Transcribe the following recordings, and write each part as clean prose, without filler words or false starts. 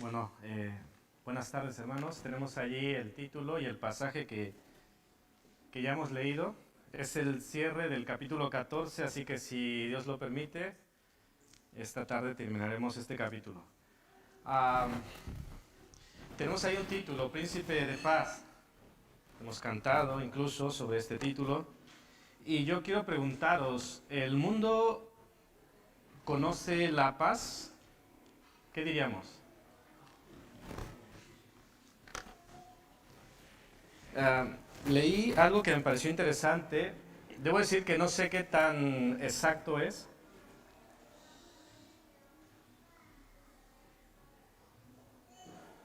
Bueno, buenas tardes hermanos. Tenemos allí el título y el pasaje que ya hemos leído. Es el cierre del capítulo 14, así que si Dios lo permite, esta tarde terminaremos este capítulo. Tenemos ahí un título, Príncipe de Paz. Hemos cantado incluso sobre este título. Y yo quiero preguntaros, ¿el mundo conoce la paz? ¿Qué diríamos? Leí algo que me pareció interesante. Debo decir que no sé qué tan exacto es.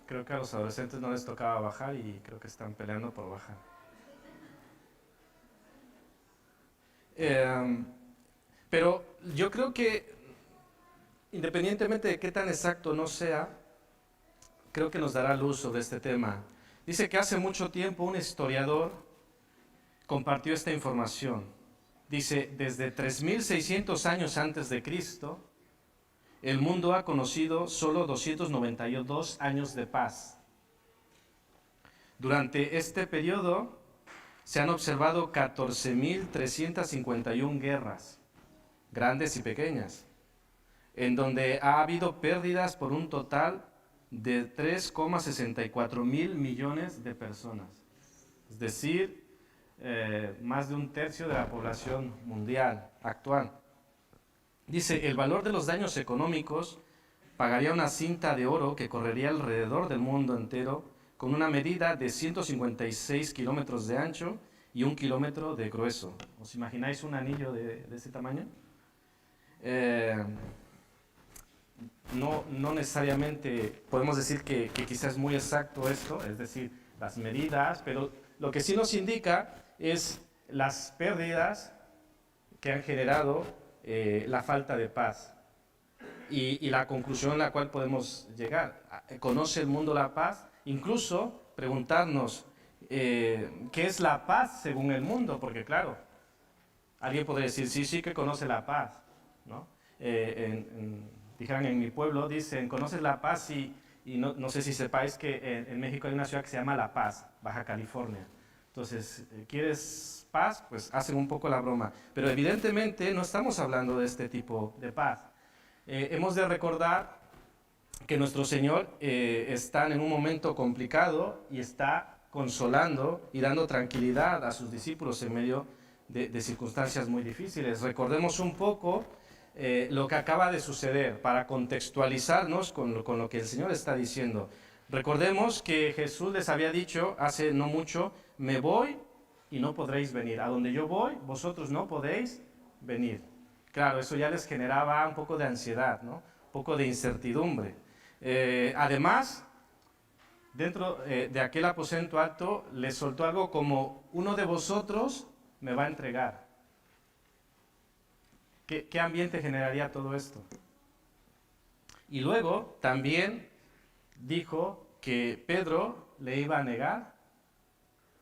Creo que a los adolescentes no les tocaba bajar y creo que están peleando por bajar. Pero yo creo que independientemente de qué tan exacto no sea, creo que nos dará luz sobre este tema. Dice que hace mucho tiempo un historiador compartió esta información. Dice, desde 3600 años antes de Cristo, el mundo ha conocido solo 292 años de paz. Durante este periodo se han observado 14.351 guerras, grandes y pequeñas, en donde ha habido pérdidas por un total de 3,64 mil millones de personas. Es decir, más de un tercio de la población mundial actual. Dice, el valor de los daños económicos pagaría una cinta de oro que correría alrededor del mundo entero con una medida de 156 kilómetros de ancho y 1 kilómetro de grueso. ¿Os imagináis un anillo de ese tamaño? No necesariamente podemos decir que quizás es muy exacto esto, es decir, las medidas, pero lo que sí nos indica es las pérdidas que han generado la falta de paz y la conclusión a la cual podemos llegar. ¿Conoce el mundo la paz? Incluso preguntarnos qué es la paz según el mundo, porque claro, alguien podría decir, sí que conoce la paz, ¿no? Dijeran en mi pueblo, dicen, ¿conoces la paz? Y no sé si sepáis que en México hay una ciudad que se llama La Paz, Baja California. Entonces, ¿quieres paz? Pues hacen un poco la broma. Pero evidentemente no estamos hablando de este tipo de paz. Hemos de recordar que nuestro Señor está en un momento complicado y está consolando y dando tranquilidad a sus discípulos en medio de circunstancias muy difíciles. Recordemos un poco lo que acaba de suceder para contextualizarnos con lo que el Señor está diciendo. Recordemos que Jesús les había dicho hace no mucho, me voy y no podréis venir. A donde yo voy, vosotros no podéis venir. Claro, eso ya les generaba un poco de ansiedad, ¿no? Un poco de incertidumbre. Además, dentro de aquel aposento alto, les soltó algo como, uno de vosotros me va a entregar. ¿Qué ambiente generaría todo esto? Y luego también dijo que Pedro le iba a negar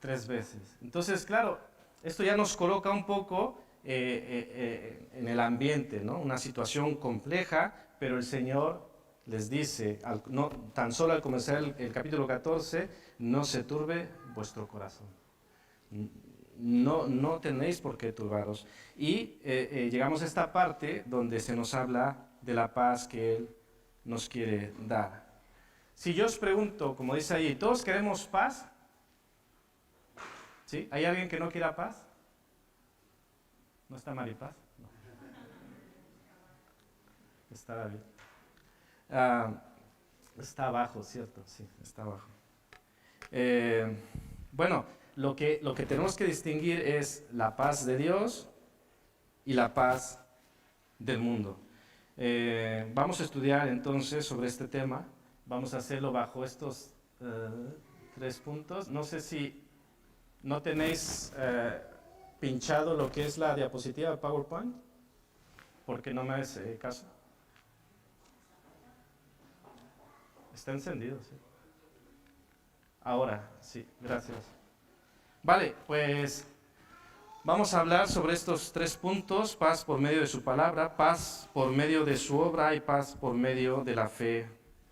3 veces. Entonces, claro, esto ya nos coloca un poco en el ambiente, ¿no? Una situación compleja, pero el Señor les dice, tan solo al comenzar el capítulo 14, no se turbe vuestro corazón. No tenéis por qué turbaros. Y llegamos a esta parte donde se nos habla de la paz que Él nos quiere dar. Si yo os pregunto, como dice ahí, ¿todos queremos paz? ¿Sí? ¿Hay alguien que no quiera paz? ¿No está Maripaz? No. Está David. Está abajo, ¿cierto? Sí, está abajo. Bueno, lo que tenemos que distinguir es la paz de Dios y la paz del mundo. Vamos a estudiar entonces sobre este tema. Vamos a hacerlo bajo estos 3 puntos. No sé si no tenéis pinchado lo que es la diapositiva de PowerPoint, porque no me hace caso. Está encendido, sí. Ahora, sí, gracias. Vale, pues vamos a hablar sobre estos 3 puntos, paz por medio de su palabra, paz por medio de su obra y paz por medio de la fe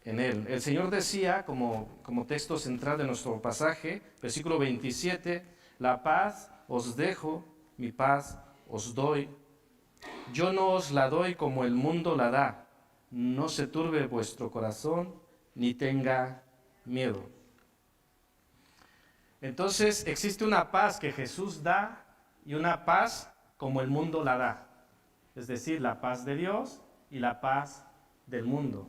en Él. El Señor decía, como texto central de nuestro pasaje, versículo 27, la paz os dejo, mi paz os doy. Yo no os la doy como el mundo la da. No se turbe vuestro corazón, ni tenga miedo. Entonces existe una paz que Jesús da y una paz como el mundo la da. Es decir, la paz de Dios y la paz del mundo.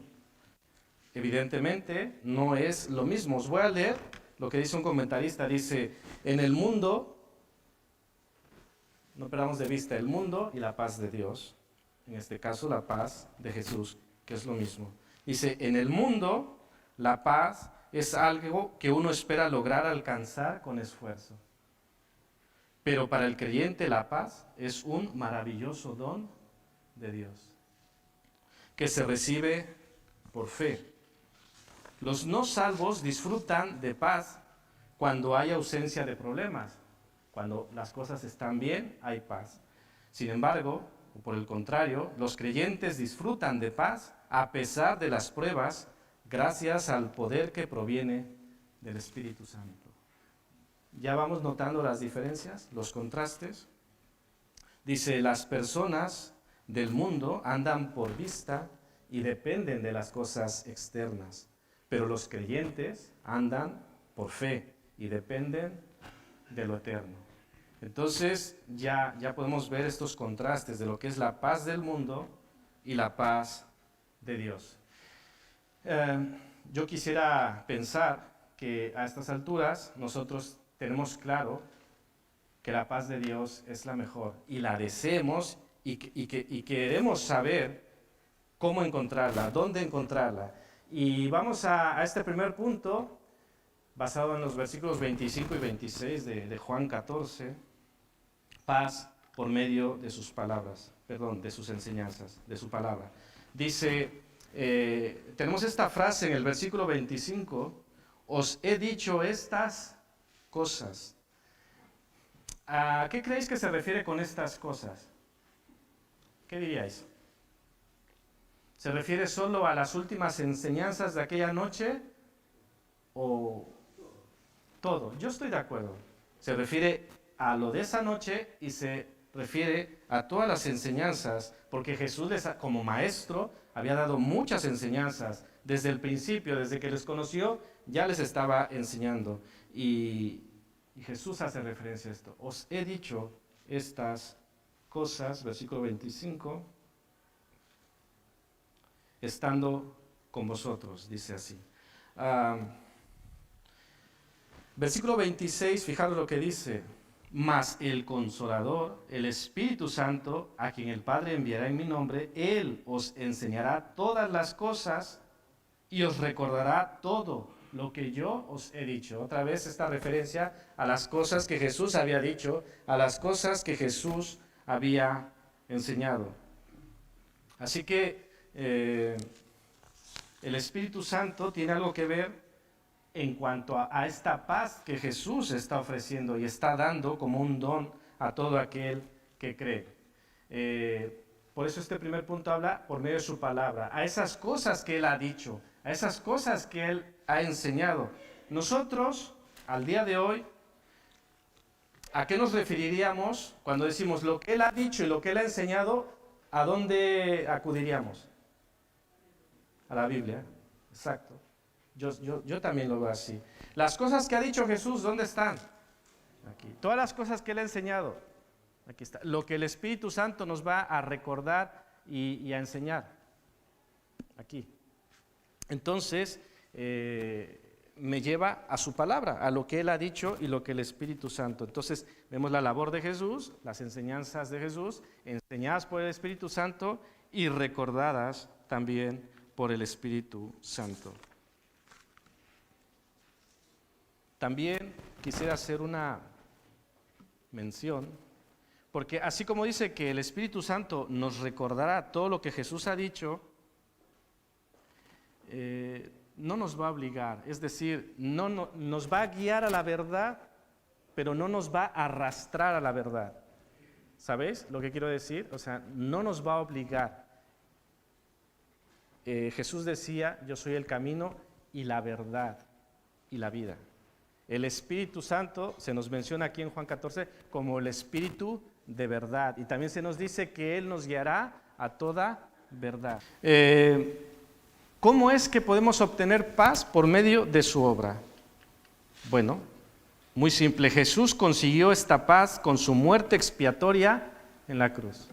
Evidentemente no es lo mismo. Os voy a leer lo que dice un comentarista. Dice, en el mundo, no perdamos de vista el mundo y la paz de Dios. En este caso la paz de Jesús, que es lo mismo. Dice, en el mundo la paz es algo que uno espera lograr alcanzar con esfuerzo. Pero para el creyente la paz es un maravilloso don de Dios, que se recibe por fe. Los no salvos disfrutan de paz cuando hay ausencia de problemas. Cuando las cosas están bien, hay paz. Sin embargo, o por el contrario, los creyentes disfrutan de paz a pesar de las pruebas, gracias al poder que proviene del Espíritu Santo. Ya vamos notando las diferencias, los contrastes. Dice, las personas del mundo andan por vista y dependen de las cosas externas, pero los creyentes andan por fe y dependen de lo eterno. Entonces ya podemos ver estos contrastes de lo que es la paz del mundo y la paz de Dios. Yo quisiera pensar que a estas alturas nosotros tenemos claro que la paz de Dios es la mejor y la deseemos y queremos saber cómo encontrarla, dónde encontrarla. Y vamos a este primer punto, basado en los versículos 25 y 26 de Juan 14, paz por medio de sus palabras, de sus enseñanzas, de su palabra. Dice, tenemos esta frase en el versículo 25, os he dicho estas cosas. ¿A qué creéis que se refiere con estas cosas? ¿Qué diríais? ¿Se refiere solo a las últimas enseñanzas de aquella noche o todo? Yo estoy de acuerdo. Se refiere a lo de esa noche y se refiere a todas las enseñanzas, porque Jesús como maestro había dado muchas enseñanzas. Desde el principio, desde que les conoció, ya les estaba enseñando. Y Jesús hace referencia a esto. Os he dicho estas cosas, versículo 25, estando con vosotros, dice así. Versículo 26, fijaros lo que dice. Mas el Consolador, el Espíritu Santo, a quien el Padre enviará en mi nombre, Él os enseñará todas las cosas y os recordará todo lo que yo os he dicho. Otra vez esta referencia a las cosas que Jesús había dicho, a las cosas que Jesús había enseñado. Así que el Espíritu Santo tiene algo que ver en cuanto a esta paz que Jesús está ofreciendo y está dando como un don a todo aquel que cree. Por eso este primer punto habla por medio de su palabra, a esas cosas que Él ha dicho, a esas cosas que Él ha enseñado. Nosotros, al día de hoy, ¿a qué nos referiríamos cuando decimos lo que Él ha dicho y lo que Él ha enseñado? ¿A dónde acudiríamos? A la Biblia, exacto. Yo también lo veo así. Las cosas que ha dicho Jesús, ¿dónde están? Aquí. Todas las cosas que Él ha enseñado, aquí está. Lo que el Espíritu Santo nos va a recordar y a enseñar, aquí. Entonces, me lleva a su palabra, a lo que Él ha dicho y lo que el Espíritu Santo. Entonces, vemos la labor de Jesús, las enseñanzas de Jesús, enseñadas por el Espíritu Santo y recordadas también por el Espíritu Santo. También quisiera hacer una mención, porque así como dice que el Espíritu Santo nos recordará todo lo que Jesús ha dicho, no nos va a obligar, es decir, no nos va a guiar a la verdad, pero no nos va a arrastrar a la verdad. ¿Sabéis lo que quiero decir? O sea, no nos va a obligar. Jesús decía, yo soy el camino y la verdad y la vida. El Espíritu Santo se nos menciona aquí en Juan 14 como el Espíritu de verdad. Y también se nos dice que Él nos guiará a toda verdad. ¿Cómo es que podemos obtener paz por medio de su obra? Bueno, muy simple. Jesús consiguió esta paz con su muerte expiatoria en la cruz,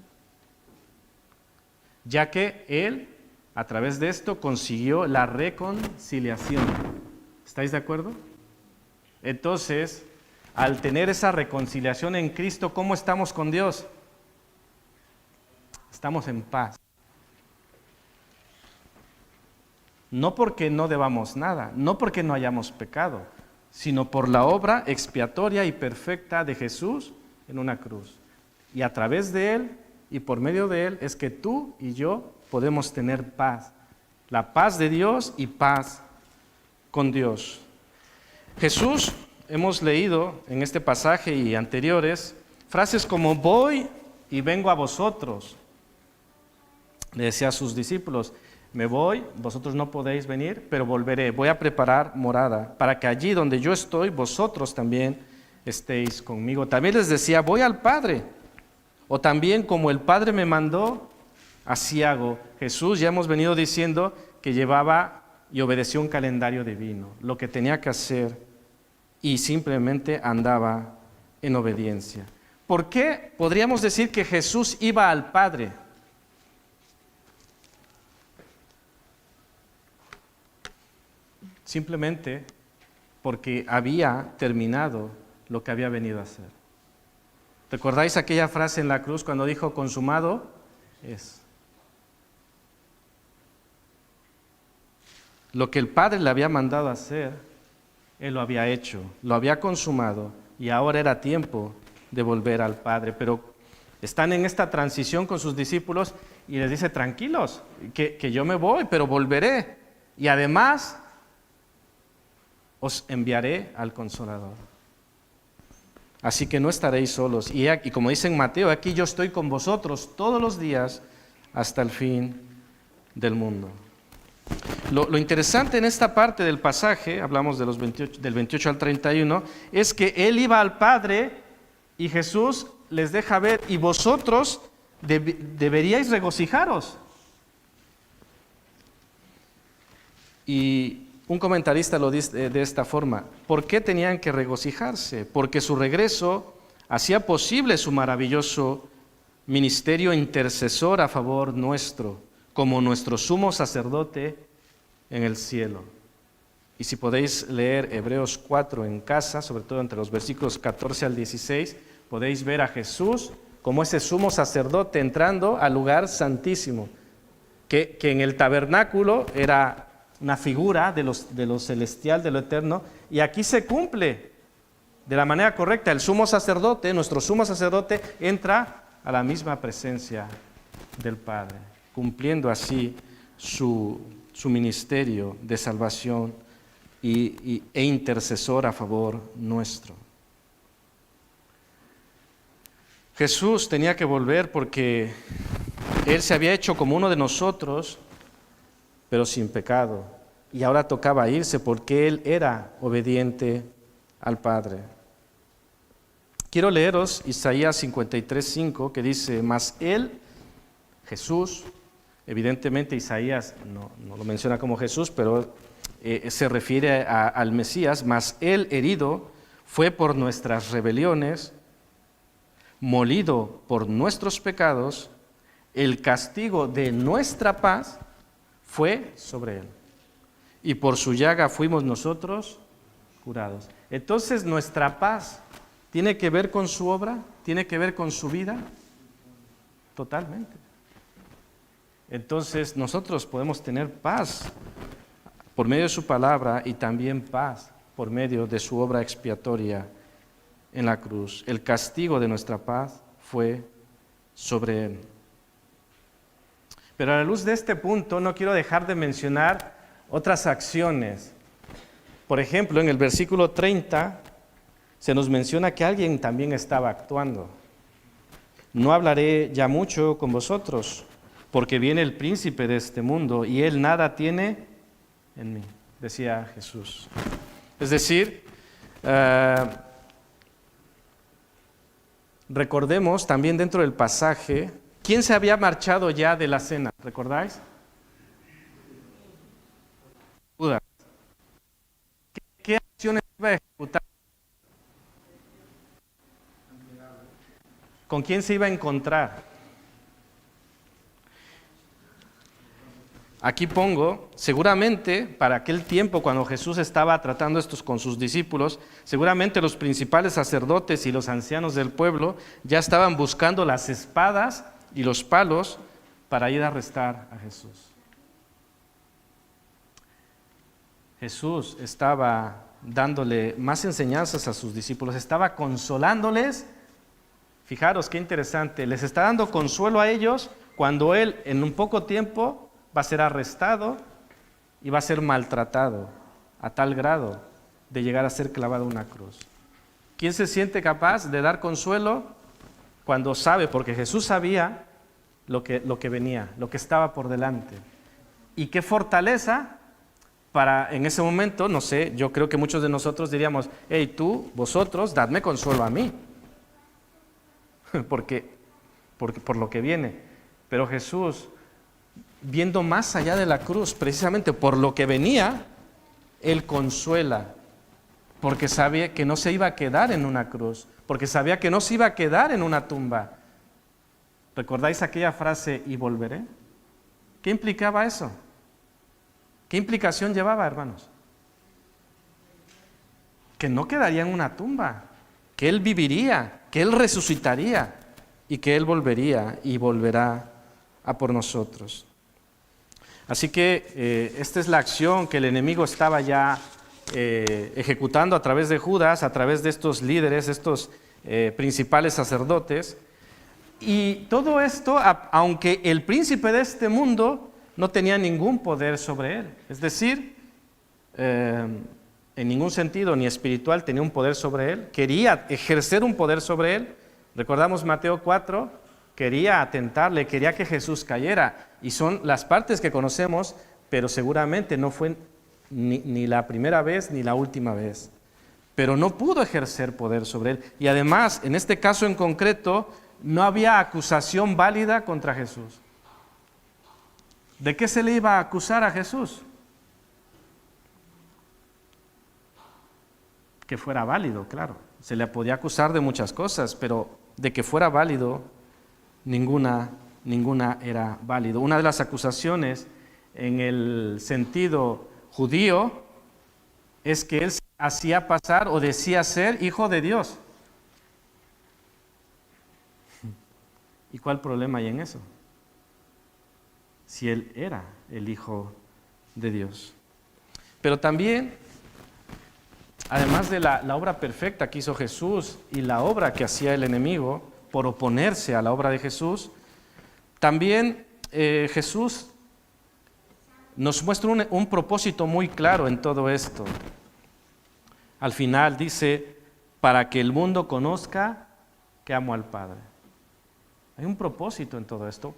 ya que Él, a través de esto, consiguió la reconciliación. ¿Estáis de acuerdo? Entonces, al tener esa reconciliación en Cristo, ¿cómo estamos con Dios? Estamos en paz. No porque no debamos nada, no porque no hayamos pecado, sino por la obra expiatoria y perfecta de Jesús en una cruz. Y a través de Él y por medio de Él es que tú y yo podemos tener paz. La paz de Dios y paz con Dios. Jesús, hemos leído en este pasaje y anteriores, frases como voy y vengo a vosotros. Le decía a sus discípulos, me voy, vosotros no podéis venir, pero volveré, voy a preparar morada, para que allí donde yo estoy, vosotros también estéis conmigo. También les decía, voy al Padre, o también como el Padre me mandó, así hago. Jesús, ya hemos venido diciendo que llevaba y obedeció un calendario divino, lo que tenía que hacer, y simplemente andaba en obediencia. ¿Por qué podríamos decir que Jesús iba al Padre? Simplemente porque había terminado lo que había venido a hacer. ¿Recordáis aquella frase en la cruz cuando dijo consumado es? Lo que el Padre le había mandado a hacer, Él lo había hecho, lo había consumado y ahora era tiempo de volver al Padre. Pero están en esta transición con sus discípulos y les dice, tranquilos, que yo me voy, pero volveré. Y además os enviaré al Consolador. Así que no estaréis solos. Y como dice en Mateo, aquí yo estoy con vosotros todos los días hasta el fin del mundo. Lo interesante en esta parte del pasaje, hablamos de del 28 al 31, es que Él iba al Padre y Jesús les deja ver, y vosotros deberíais regocijaros. Y un comentarista lo dice de esta forma, ¿por qué tenían que regocijarse? Porque su regreso hacía posible su maravilloso ministerio intercesor a favor nuestro, como nuestro sumo sacerdote en el cielo. Y si podéis leer Hebreos 4 en casa, sobre todo entre los versículos 14 al 16, podéis ver a Jesús como ese sumo sacerdote entrando al lugar santísimo, que en el tabernáculo era una figura de lo celestial, de lo eterno, y aquí se cumple de la manera correcta. El sumo sacerdote, nuestro sumo sacerdote, entra a la misma presencia del Padre, cumpliendo así su ministerio de salvación e intercesor a favor nuestro. Jesús tenía que volver porque Él se había hecho como uno de nosotros, pero sin pecado. Y ahora tocaba irse porque Él era obediente al Padre. Quiero leeros Isaías 53:5, que dice, mas Él, Jesús, evidentemente Isaías no lo menciona como Jesús, pero se refiere al Mesías, mas Él herido fue por nuestras rebeliones, molido por nuestros pecados, el castigo de nuestra paz fue sobre Él, y por su llaga fuimos nosotros curados. Entonces, nuestra paz tiene que ver con su obra, tiene que ver con su vida, totalmente. Entonces, nosotros podemos tener paz por medio de su palabra y también paz por medio de su obra expiatoria en la cruz. El castigo de nuestra paz fue sobre Él. Pero a la luz de este punto no quiero dejar de mencionar otras acciones. Por ejemplo, en el versículo 30 se nos menciona que alguien también estaba actuando. No hablaré ya mucho con vosotros, porque viene el príncipe de este mundo y él nada tiene en mí, decía Jesús. Es decir, recordemos también dentro del pasaje, ¿quién se había marchado ya de la cena? ¿Recordáis? Judas. ¿Qué acciones iba a ejecutar? ¿Con quién se iba a encontrar? Aquí pongo, seguramente para aquel tiempo cuando Jesús estaba tratando estos con sus discípulos, seguramente los principales sacerdotes y los ancianos del pueblo ya estaban buscando las espadas y los palos para ir a arrestar a Jesús. Jesús estaba dándole más enseñanzas a sus discípulos, estaba consolándoles. Fijaros qué interesante, les está dando consuelo a ellos cuando Él en un poco tiempo va a ser arrestado y va a ser maltratado a tal grado de llegar a ser clavado a una cruz. ¿Quién se siente capaz de dar consuelo cuando sabe? Porque Jesús sabía lo que venía, lo que estaba por delante. Y qué fortaleza para en ese momento, no sé, yo creo que muchos de nosotros diríamos, hey, tú, vosotros, dadme consuelo a mí. Porque por lo que viene. Pero Jesús, viendo más allá de la cruz, precisamente por lo que venía, Él consuela, porque sabía que no se iba a quedar en una cruz, porque sabía que no se iba a quedar en una tumba. ¿Recordáis aquella frase, y volveré? ¿Qué implicaba eso? ¿Qué implicación llevaba, hermanos? Que no quedaría en una tumba, que Él viviría, que Él resucitaría y que Él volvería y volverá a por nosotros. Así que esta es la acción que el enemigo estaba ya ejecutando a través de Judas, a través de estos líderes, estos principales sacerdotes. Y todo esto, aunque el príncipe de este mundo no tenía ningún poder sobre él, es decir, en ningún sentido ni espiritual tenía un poder sobre él, quería ejercer un poder sobre él. Recordamos Mateo 4, quería atentarle, quería que Jesús cayera, y son las partes que conocemos, pero seguramente no fue ni la primera vez ni la última vez. Pero no pudo ejercer poder sobre él, y además, en este caso en concreto, no había acusación válida contra Jesús. ¿De qué se le iba a acusar a Jesús? Que fuera válido, claro. Se le podía acusar de muchas cosas, pero de que fuera válido, ninguna era válido. Una de las acusaciones en el sentido judío es que él se hacía pasar o decía ser hijo de Dios. ¿Y cuál problema hay en eso? Si él era el hijo de Dios. Pero también, además de la obra perfecta que hizo Jesús y la obra que hacía el enemigo por oponerse a la obra de Jesús, también Jesús nos muestra un propósito muy claro en todo esto. Al final dice, para que el mundo conozca que amo al Padre. Hay un propósito en todo esto,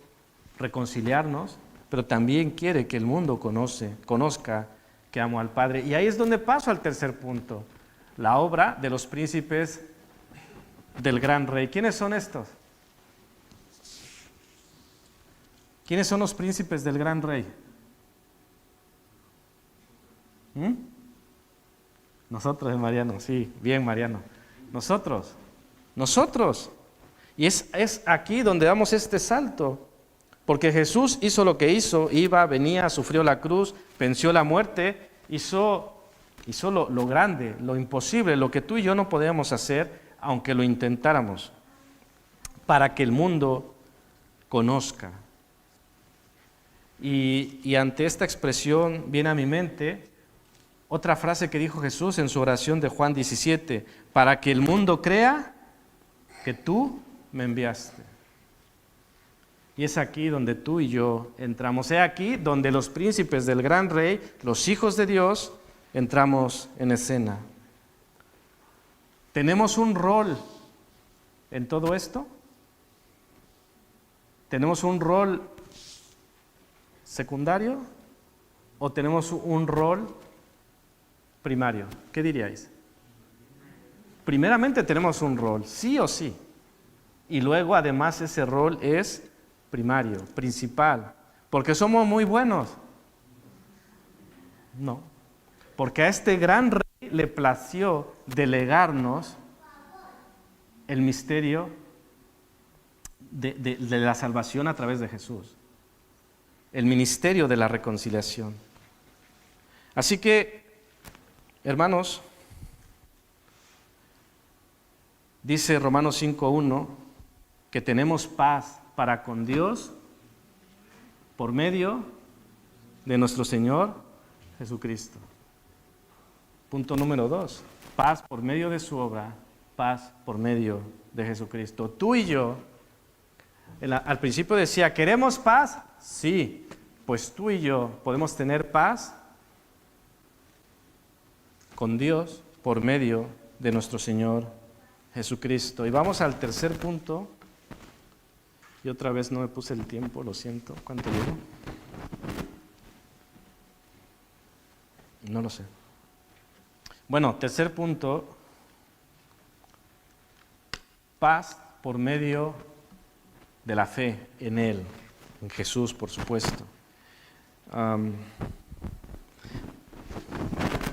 reconciliarnos, pero también quiere que el mundo conozca que amo al Padre. Y ahí es donde paso al tercer punto, la obra de los príncipes del gran rey. ¿Quiénes son estos? ¿Quiénes son los príncipes del gran rey? Nosotros, Mariano, sí, bien, Mariano. Nosotros. Y es aquí donde damos este salto, porque Jesús hizo lo que hizo, iba, venía, sufrió la cruz, venció la muerte, hizo lo grande, lo imposible, lo que tú y yo no podíamos hacer, aunque lo intentáramos, para que el mundo conozca. Y ante esta expresión viene a mi mente otra frase que dijo Jesús en su oración de Juan 17, para que el mundo crea que tú me enviaste. Y es aquí donde tú y yo entramos. Es aquí donde los príncipes del gran rey, los hijos de Dios, entramos en escena. ¿Tenemos un rol en todo esto? ¿Tenemos un rol secundario o tenemos un rol primario? ¿Qué diríais? Primeramente tenemos un rol, sí o sí. Y luego además ese rol es primario, principal. ¿Porque somos muy buenos? No. Porque a este gran rey le plació delegarnos el misterio de la salvación a través de Jesús. El ministerio de la reconciliación. Así que, hermanos, dice Romanos 5:1 que tenemos paz para con Dios por medio de nuestro Señor Jesucristo. Punto número 2, paz por medio de su obra, paz por medio de Jesucristo. Tú y yo, al principio decía, ¿queremos paz? Sí, pues tú y yo podemos tener paz con Dios por medio de nuestro Señor Jesucristo. Y vamos al tercer punto. Y otra vez no me puse el tiempo, lo siento. ¿Cuánto llevo? No lo sé. Bueno, tercer punto. Paz por medio de la fe en Él, en Jesús, por supuesto.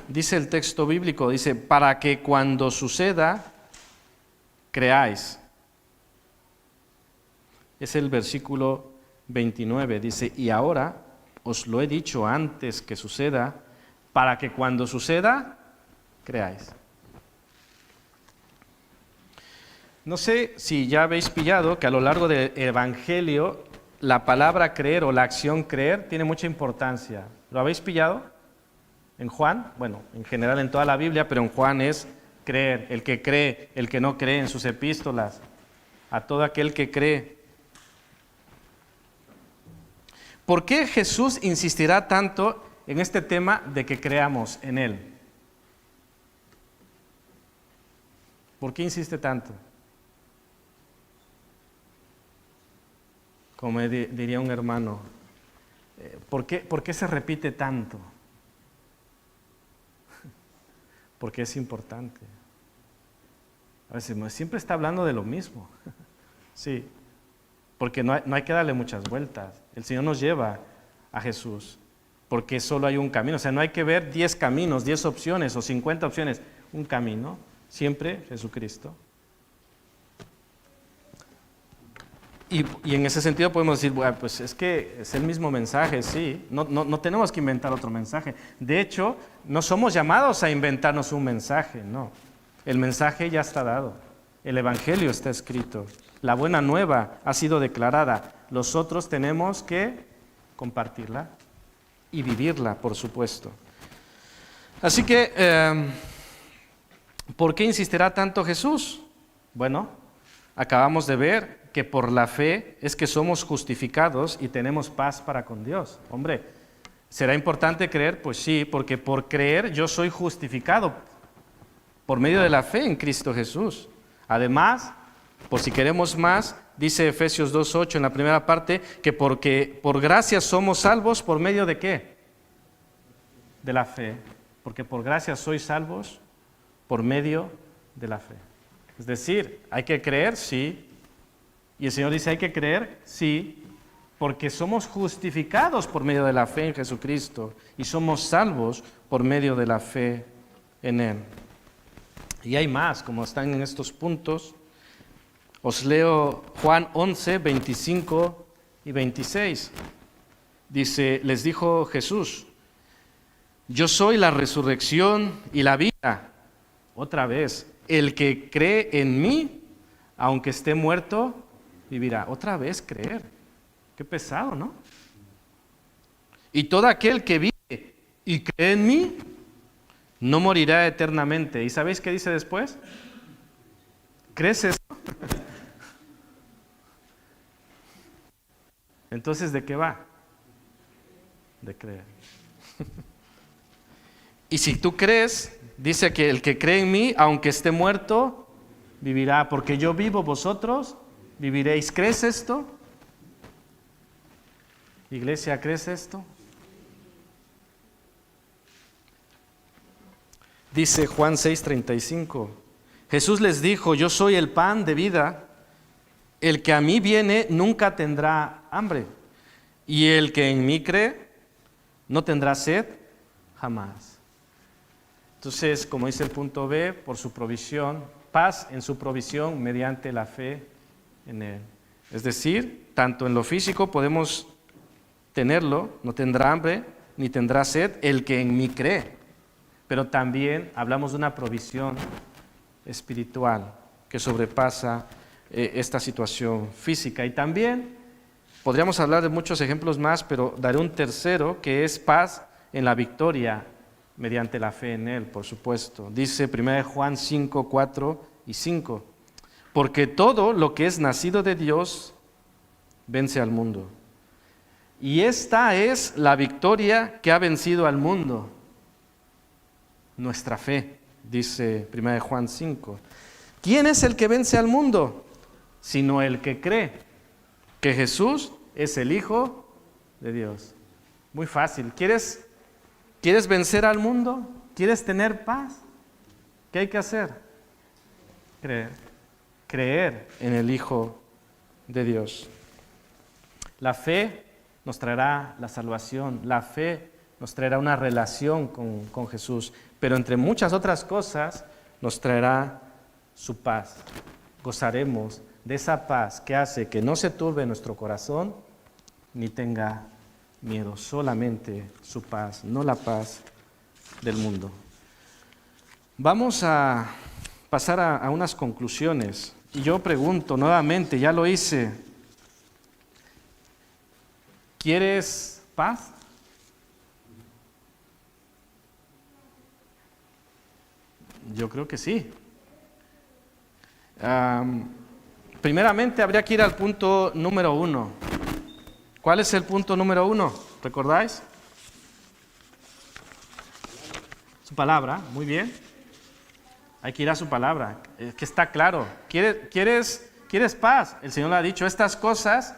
Dice el texto bíblico, dice, para que cuando suceda, creáis. Es el versículo 29, dice, y ahora os lo he dicho antes que suceda, para que cuando suceda, creáis. No sé si ya habéis pillado que a lo largo del Evangelio la palabra creer o la acción creer tiene mucha importancia. ¿Lo habéis pillado? En Juan, bueno, en general en toda la Biblia, pero en Juan es creer, el que no cree en sus epístolas, a todo aquel que cree. ¿Por qué Jesús insistirá tanto en este tema de que creamos en Él? ¿Por qué insiste tanto? Como diría un hermano, ¿por qué se repite tanto? Porque es importante. A veces siempre está hablando de lo mismo. Sí, porque no hay que darle muchas vueltas. El Señor nos lleva a Jesús, porque solo hay un camino. O sea, no hay que ver 10 caminos, 10 opciones o 50 opciones. Un camino, siempre Jesucristo. Y en ese sentido podemos decir, bueno, pues es que es el mismo mensaje, sí. No tenemos que inventar otro mensaje. De hecho, no somos llamados a inventarnos un mensaje, no. El mensaje ya está dado. El Evangelio está escrito. La buena nueva ha sido declarada. Nosotros tenemos que compartirla y vivirla, por supuesto. Así que, ¿por qué insistirá tanto Jesús? Bueno, acabamos de ver que por la fe es que somos justificados y tenemos paz para con Dios. Hombre, ¿será importante creer? Pues sí, porque por creer yo soy justificado por medio de la fe en Cristo Jesús. Además, por si queremos más, dice Efesios 2:8 en la primera parte, que porque por gracia somos salvos, ¿por medio de qué? De la fe. Porque por gracia sois salvos por medio de la fe. Es decir, ¿hay que creer? Sí. Y el Señor dice, ¿hay que creer? Sí, porque somos justificados por medio de la fe en Jesucristo y somos salvos por medio de la fe en Él. Y hay más, como están en estos puntos. Os leo Juan 11, 25 y 26. Dice, les dijo Jesús, yo soy la resurrección y la vida. Otra vez, el que cree en mí, aunque esté muerto, vivirá. Otra vez creer. Qué pesado, ¿no? Y todo aquel que vive y cree en mí, no morirá eternamente. ¿Y sabéis qué dice después? ¿Crees eso? Entonces, ¿de qué va? De creer. Y si tú crees, dice que el que cree en mí, aunque esté muerto, vivirá. Porque yo vivo, vosotros viviréis. ¿Crees esto? Iglesia, ¿crees esto? Dice Juan 6:35, Jesús les dijo, yo soy el pan de vida, el que a mí viene nunca tendrá hambre, y el que en mí cree no tendrá sed jamás. Entonces, como dice el punto B, por su provisión, paz en su provisión mediante la fe en Él. Es decir, tanto en lo físico podemos tenerlo, no tendrá hambre ni tendrá sed el que en mí cree. Pero también hablamos de una provisión espiritual que sobrepasa esta situación física. Y también podríamos hablar de muchos ejemplos más, pero daré un tercero que es paz en la victoria mediante la fe en Él, por supuesto. Dice 1 Juan 5, 4 y 5, porque todo lo que es nacido de Dios vence al mundo. Y esta es la victoria que ha vencido al mundo. Nuestra fe, dice 1 Juan 5. ¿Quién es el que vence al mundo? Sino el que cree que Jesús es el Hijo de Dios. Muy fácil. ¿Quieres vencer al mundo? ¿Quieres tener paz? ¿Qué hay que hacer? Creer. Creer en el Hijo de Dios. La fe nos traerá la salvación. La fe nos traerá una relación con Jesús. Pero entre muchas otras cosas nos traerá su paz. Gozaremos de esa paz que hace que no se turbe nuestro corazón ni tenga miedo. Solamente su paz, no la paz del mundo. Vamos a pasar a unas conclusiones. Y yo pregunto nuevamente, ya lo hice, ¿quieres paz? Yo creo que sí. Primeramente habría que ir al punto número 1. ¿Cuál es el punto número 1? ¿Recordáis? Su palabra, muy bien. Hay que ir a su palabra, que está claro. ¿Quieres paz? El Señor le ha dicho estas cosas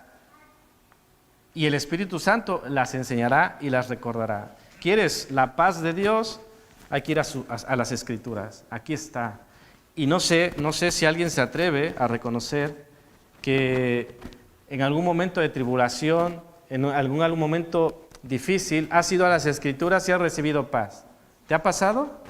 y el Espíritu Santo las enseñará y las recordará. ¿Quieres la paz de Dios? Hay que ir a las Escrituras. Aquí está. Y no sé si alguien se atreve a reconocer que en algún momento de tribulación, en algún momento difícil, has ido a las Escrituras y has recibido paz. ¿Te ha pasado?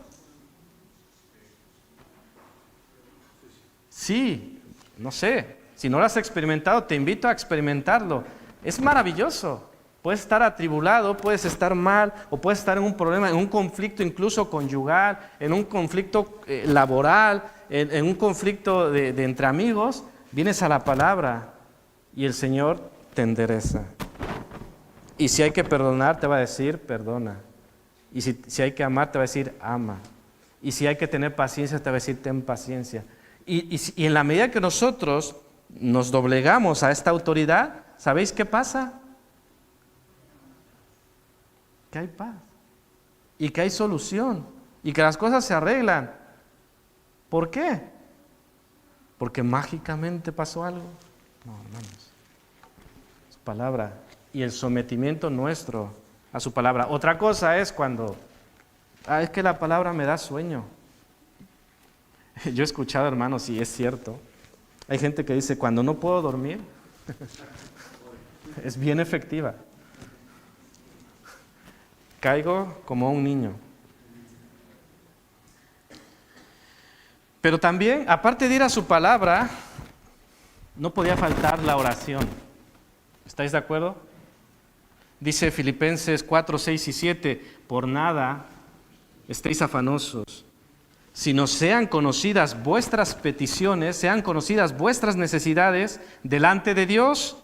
Sí, no sé. Si no lo has experimentado, te invito a experimentarlo. Es maravilloso. Puedes estar atribulado, puedes estar mal, o puedes estar en un problema, en un conflicto incluso conyugal, en un conflicto laboral, en un conflicto de entre amigos. Vienes a la palabra y el Señor te endereza. Y si hay que perdonar, te va a decir, perdona. Y si hay que amar, te va a decir, ama. Y si hay que tener paciencia, te va a decir, ten paciencia. Y en la medida que nosotros nos doblegamos a esta autoridad, ¿sabéis qué pasa? Que hay paz y que hay solución y que las cosas se arreglan. ¿Por qué? ¿Porque mágicamente pasó algo? No, hermanos. Su palabra y el sometimiento nuestro a su palabra. Otra cosa es cuando, es que la palabra me da sueño. Yo he escuchado, hermanos, y es cierto. Hay gente que dice, cuando no puedo dormir, es bien efectiva. Caigo como un niño. Pero también, aparte de ir a su palabra, no podía faltar la oración. ¿Estáis de acuerdo? Dice Filipenses 4, 6 y 7, por nada estéis afanosos, sino sean conocidas vuestras peticiones, sean conocidas vuestras necesidades delante de Dios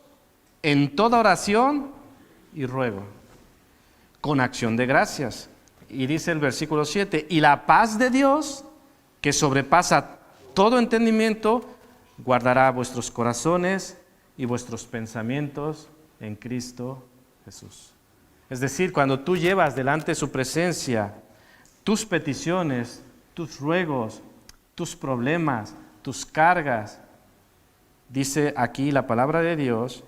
en toda oración y ruego, con acción de gracias. Y dice el versículo 7, y la paz de Dios, que sobrepasa todo entendimiento, guardará vuestros corazones y vuestros pensamientos en Cristo Jesús. Es decir, cuando tú llevas delante de su presencia tus peticiones, tus ruegos, tus problemas, tus cargas, dice aquí la palabra de Dios,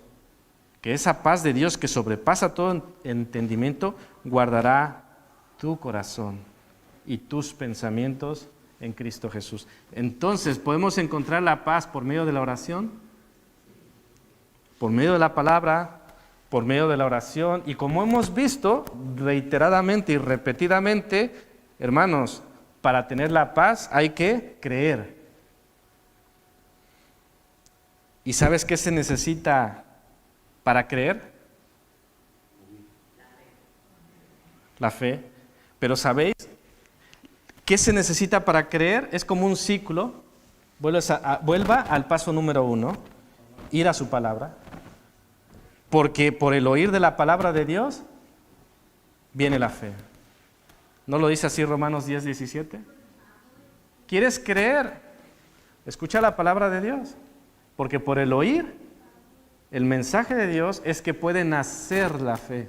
que esa paz de Dios que sobrepasa todo entendimiento guardará tu corazón y tus pensamientos en Cristo Jesús. Entonces, ¿podemos encontrar la paz por medio de la oración? Por medio de la palabra, por medio de la oración. Y como hemos visto reiteradamente y repetidamente, hermanos, para tener la paz hay que creer. ¿Y sabes qué se necesita para creer? La fe. Pero ¿sabéis qué se necesita para creer? Es como un ciclo. Vuelva al paso número 1, ir a su palabra. Porque por el oír de la palabra de Dios viene la fe. ¿No lo dice así Romanos 10:17? ¿Quieres creer? Escucha la palabra de Dios. Porque por el oír, el mensaje de Dios es que puede nacer la fe.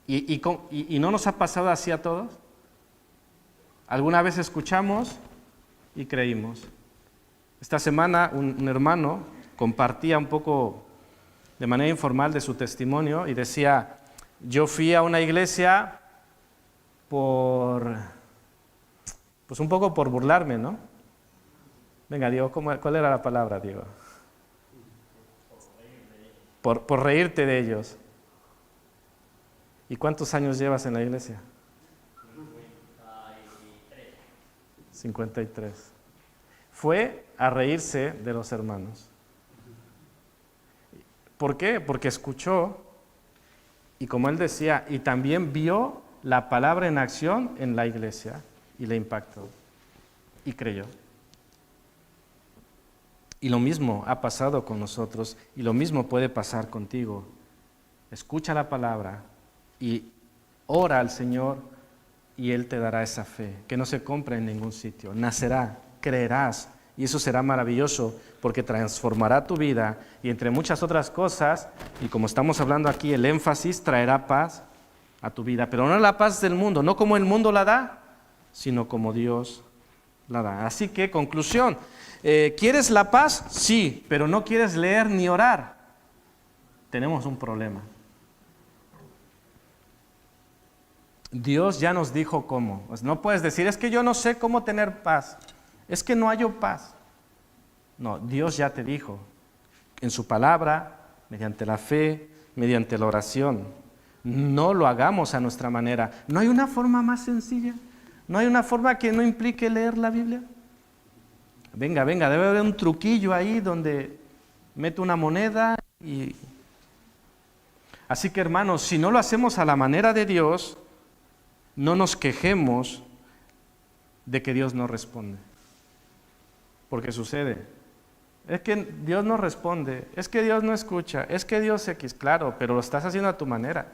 ¿Y no nos ha pasado así a todos? Alguna vez escuchamos y creímos. Esta semana un hermano compartía un poco de manera informal de su testimonio y decía, yo fui a una iglesia pues un poco por burlarme, ¿no? Venga, Diego, ¿cuál era la palabra, Diego? Por reírte de ellos. ¿Y cuántos años llevas en la iglesia? 53. Fue a reírse de los hermanos. ¿Por qué? Porque escuchó y como él decía, y también vio la palabra en acción en la iglesia y le impactó y creyó. Y lo mismo ha pasado con nosotros y lo mismo puede pasar contigo. Escucha la palabra y ora al Señor y Él te dará esa fe que no se compra en ningún sitio. Nacerá, creerás y eso será maravilloso porque transformará tu vida y entre muchas otras cosas, y como estamos hablando aquí, el énfasis traerá paz a tu vida, pero no la paz del mundo, no como el mundo la da, sino como Dios la da. Así que, conclusión, ¿quieres la paz? Sí, pero no quieres leer ni orar. Tenemos un problema. Dios ya nos dijo cómo. Pues no puedes decir, es que yo no sé cómo tener paz. Es que no hallo paz. No, Dios ya te dijo. En su palabra, mediante la fe, mediante la oración. No lo hagamos a nuestra manera. ¿No hay una forma más sencilla? ¿No hay una forma que no implique leer la Biblia? Venga, debe haber un truquillo ahí donde meto una moneda y... Así que hermanos, si no lo hacemos a la manera de Dios, no nos quejemos de que Dios no responde. Porque sucede. Es que Dios no responde, es que Dios no escucha, es que Dios X, claro, pero lo estás haciendo a tu manera.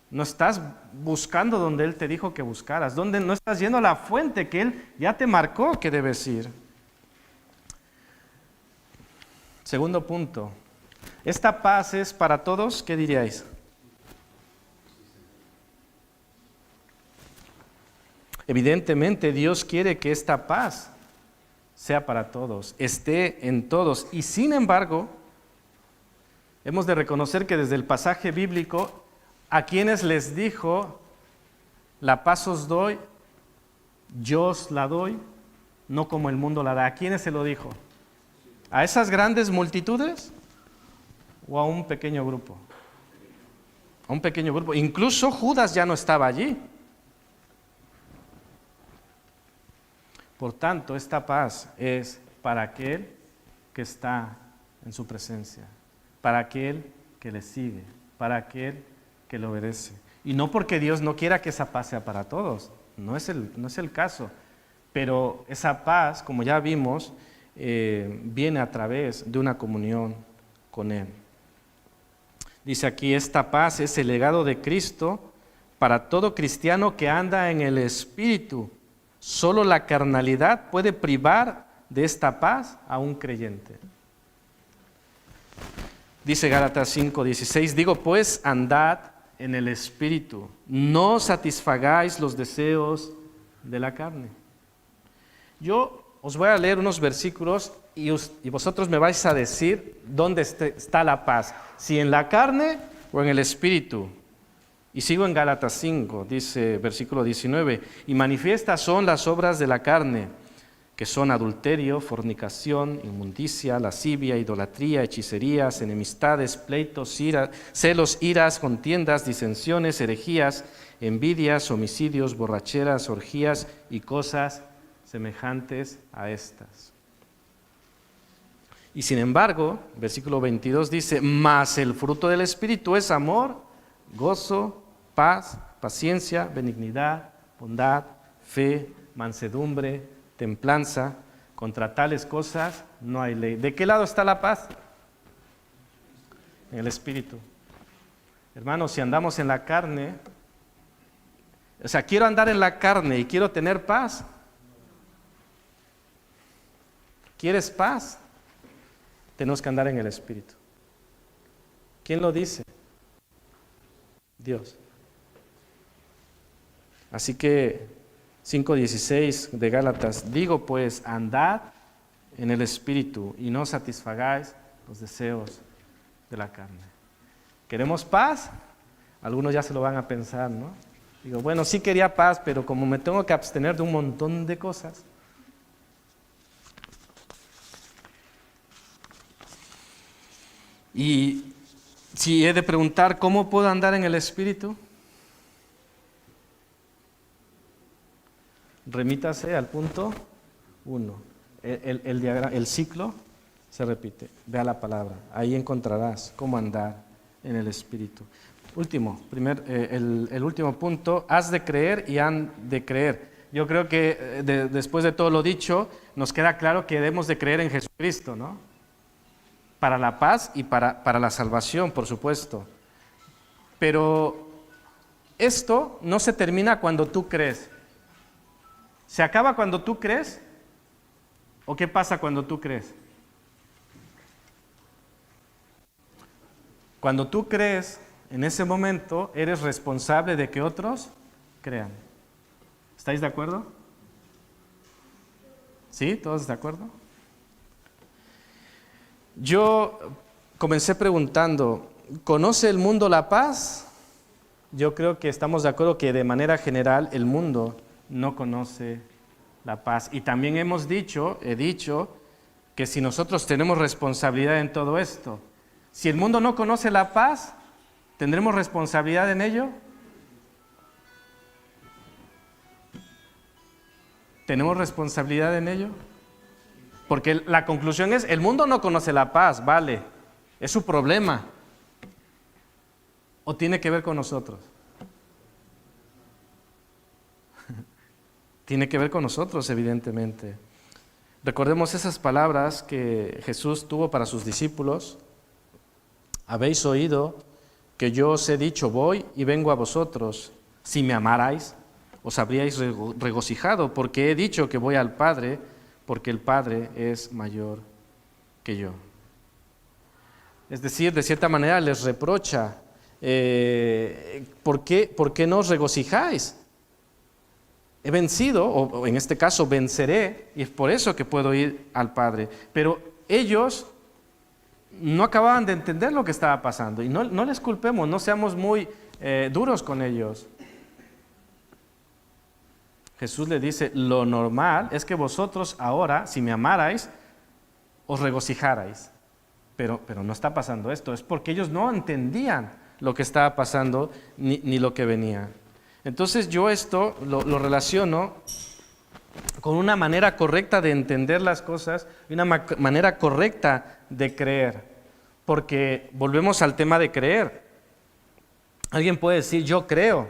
No estás buscando donde Él te dijo que buscaras, donde no estás yendo a la fuente que Él ya te marcó que debes ir. Segundo punto, ¿esta paz es para todos? ¿Qué diríais? Evidentemente Dios quiere que esta paz sea para todos, esté en todos. Y sin embargo, hemos de reconocer que desde el pasaje bíblico, a quienes les dijo, la paz os doy, yo os la doy, no como el mundo la da. ¿A quiénes se lo dijo? ¿A esas grandes multitudes o a un pequeño grupo? A un pequeño grupo. Incluso Judas ya no estaba allí. Por tanto, esta paz es para aquel que está en su presencia, para aquel que le sigue, para aquel que le obedece. Y no porque Dios no quiera que esa paz sea para todos, no es el caso. Pero esa paz, como ya vimos, viene a través de una comunión con Él. Dice aquí, esta paz es el legado de Cristo para todo cristiano que anda en el Espíritu. Solo la carnalidad puede privar de esta paz a un creyente. Dice Gálatas 5:16, digo pues, andad en el Espíritu, no satisfagáis los deseos de la carne. Yo os voy a leer unos versículos y vosotros me vais a decir dónde está la paz, si en la carne o en el espíritu. Y sigo en Gálatas 5, dice versículo 19, y manifiestas son las obras de la carne, que son adulterio, fornicación, inmundicia, lascivia, idolatría, hechicerías, enemistades, pleitos, celos, iras, contiendas, disensiones, herejías, envidias, homicidios, borracheras, orgías y cosas semejantes a estas. Y sin embargo, versículo 22 dice, mas el fruto del Espíritu es amor, gozo, paz, paciencia, benignidad, bondad, fe, mansedumbre, templanza. Contra tales cosas no hay ley. ¿De qué lado está la paz? En el Espíritu. Hermanos, si andamos en la carne, o sea, quiero andar en la carne y quiero tener paz. ¿Quieres paz? Tenemos que andar en el Espíritu. ¿Quién lo dice? Dios. Así que 5:16 de Gálatas, digo pues, andad en el Espíritu y no satisfagáis los deseos de la carne. ¿Queremos paz? Algunos ya se lo van a pensar, ¿no? Digo, bueno, sí quería paz, pero como me tengo que abstener de un montón de cosas. Y si he de preguntar, ¿cómo puedo andar en el Espíritu? Remítase al punto 1. El ciclo se repite. Vea la palabra. Ahí encontrarás cómo andar en el Espíritu. El último punto, has de creer y han de creer. Yo creo que después de todo lo dicho, nos queda claro que debemos de creer en Jesucristo, ¿no? Para la paz y para la salvación, por supuesto. Pero esto no se termina cuando tú crees. ¿Se acaba cuando tú crees? ¿O qué pasa cuando tú crees? Cuando tú crees, en ese momento eres responsable de que otros crean. ¿Estáis de acuerdo? ¿Sí? ¿Todos de acuerdo? Yo comencé preguntando, ¿conoce el mundo la paz? Yo creo que estamos de acuerdo que de manera general el mundo no conoce la paz. Y también he dicho que si nosotros tenemos responsabilidad en todo esto, si el mundo no conoce la paz, ¿tendremos responsabilidad en ello? ¿Tenemos responsabilidad en ello? Porque la conclusión es, el mundo no conoce la paz, vale, es su problema. ¿O tiene que ver con nosotros? Tiene que ver con nosotros, evidentemente. Recordemos esas palabras que Jesús tuvo para sus discípulos. Habéis oído que yo os he dicho, voy y vengo a vosotros. Si me amarais, os habríais regocijado, porque he dicho que voy al Padre, porque el Padre es mayor que yo. Es decir, de cierta manera les reprocha, ¿por qué no os regocijáis? He vencido, o en este caso venceré, y es por eso que puedo ir al Padre. Pero ellos no acababan de entender lo que estaba pasando, y no les culpemos, no seamos muy duros con ellos. Jesús le dice, lo normal es que vosotros ahora, si me amarais, os regocijarais. Pero no está pasando esto, es porque ellos no entendían lo que estaba pasando ni lo que venía. Entonces yo esto lo relaciono con una manera correcta de entender las cosas y una manera correcta de creer. Porque volvemos al tema de creer. Alguien puede decir, yo creo.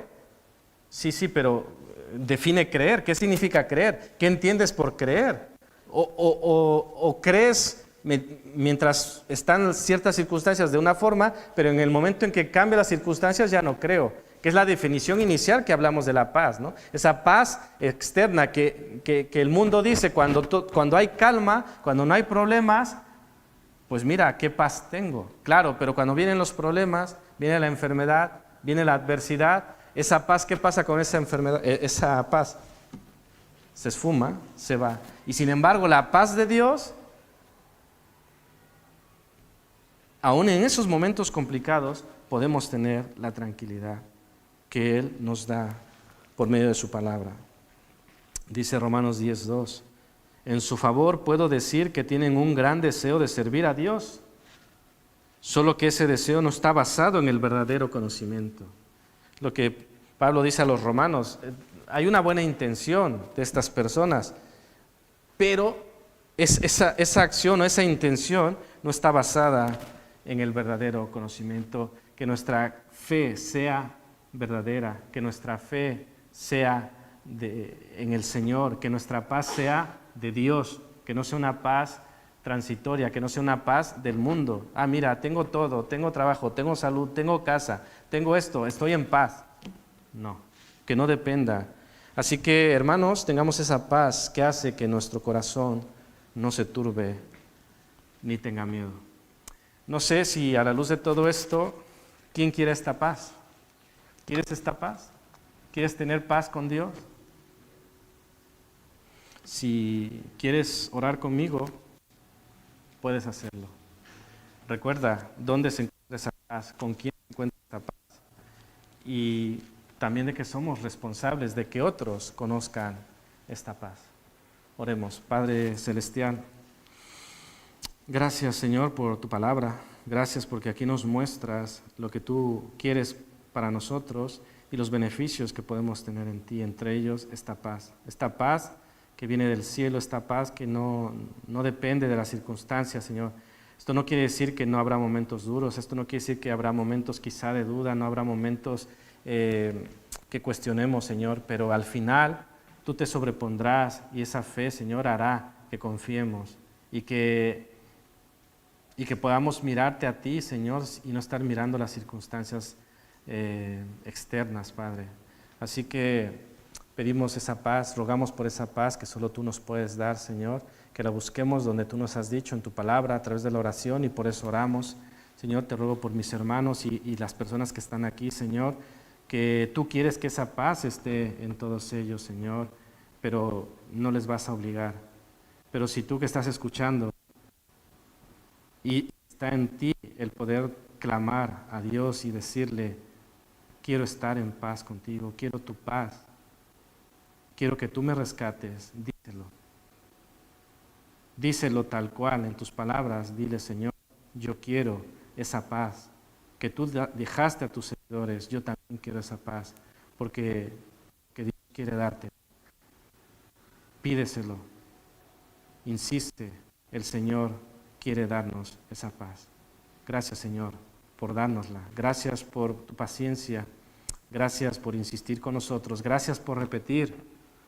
Sí, pero define creer. ¿Qué significa creer? ¿Qué entiendes por creer? O crees mientras están ciertas circunstancias de una forma, pero en el momento en que cambian las circunstancias ya no creo. Que es la definición inicial que hablamos de la paz, ¿no? Esa paz externa que el mundo dice cuando hay calma, cuando no hay problemas, pues mira, qué paz tengo. Claro, pero cuando vienen los problemas, viene la enfermedad, viene la adversidad, esa paz, ¿qué pasa con esa enfermedad? Esa paz se esfuma, se va. Y sin embargo, la paz de Dios aún en esos momentos complicados, podemos tener la tranquilidad que Él nos da por medio de su palabra. Dice Romanos 10:2, en su favor puedo decir que tienen un gran deseo de servir a Dios, solo que ese deseo no está basado en el verdadero conocimiento. Lo que Pablo dice a los romanos, hay una buena intención de estas personas, pero esa acción o esa intención no está basada en el verdadero conocimiento. Que nuestra fe sea verdadera, que nuestra fe sea en el Señor, que nuestra paz sea de Dios, que no sea una paz transitoria, que no sea una paz del mundo. Mira, tengo todo, tengo trabajo, tengo salud, tengo casa, tengo esto, estoy en paz. No, que no dependa. Así que, hermanos, tengamos esa paz que hace que nuestro corazón no se turbe ni tenga miedo. No sé si a la luz de todo esto, ¿quién quiere esta paz? ¿Quieres esta paz? ¿Quieres tener paz con Dios? Si quieres orar conmigo, puedes hacerlo. Recuerda dónde se encuentra esa paz, con quién se encuentra esa paz. Y también de que somos responsables de que otros conozcan esta paz. Oremos. Padre Celestial, gracias, Señor, por tu palabra. Gracias porque aquí nos muestras lo que tú quieres para nosotros y los beneficios que podemos tener en ti, entre ellos esta paz que viene del cielo, esta paz que no depende de las circunstancias, Señor. Esto no quiere decir que no habrá momentos duros, esto no quiere decir que habrá momentos quizá de duda, no habrá momentos que cuestionemos, Señor, pero al final tú te sobrepondrás y esa fe, Señor, hará que confiemos y que podamos mirarte a ti, Señor, y no estar mirando las circunstancias externas, Padre. Así que pedimos esa paz, rogamos por esa paz que solo tú nos puedes dar, Señor, que la busquemos donde tú nos has dicho en tu palabra, a través de la oración, y por eso oramos. Señor, te ruego por mis hermanos y las personas que están aquí, Señor, que tú quieres que esa paz esté en todos ellos, Señor, pero no les vas a obligar. Pero si tú que estás escuchando y está en ti el poder clamar a Dios y decirle, quiero estar en paz contigo, quiero tu paz, quiero que tú me rescates, díselo. Díselo tal cual en tus palabras, dile, Señor, yo quiero esa paz que tú dejaste a tus seguidores, yo también quiero esa paz, porque Dios quiere darte. Pídeselo, insiste, el Señor quiere darnos esa paz. Gracias, Señor, por dárnosla. Gracias por tu paciencia. Gracias por insistir con nosotros. Gracias por repetir.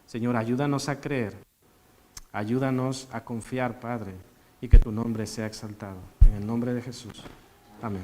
Señor, ayúdanos a creer. Ayúdanos a confiar, Padre, y que tu nombre sea exaltado. En el nombre de Jesús. Amén.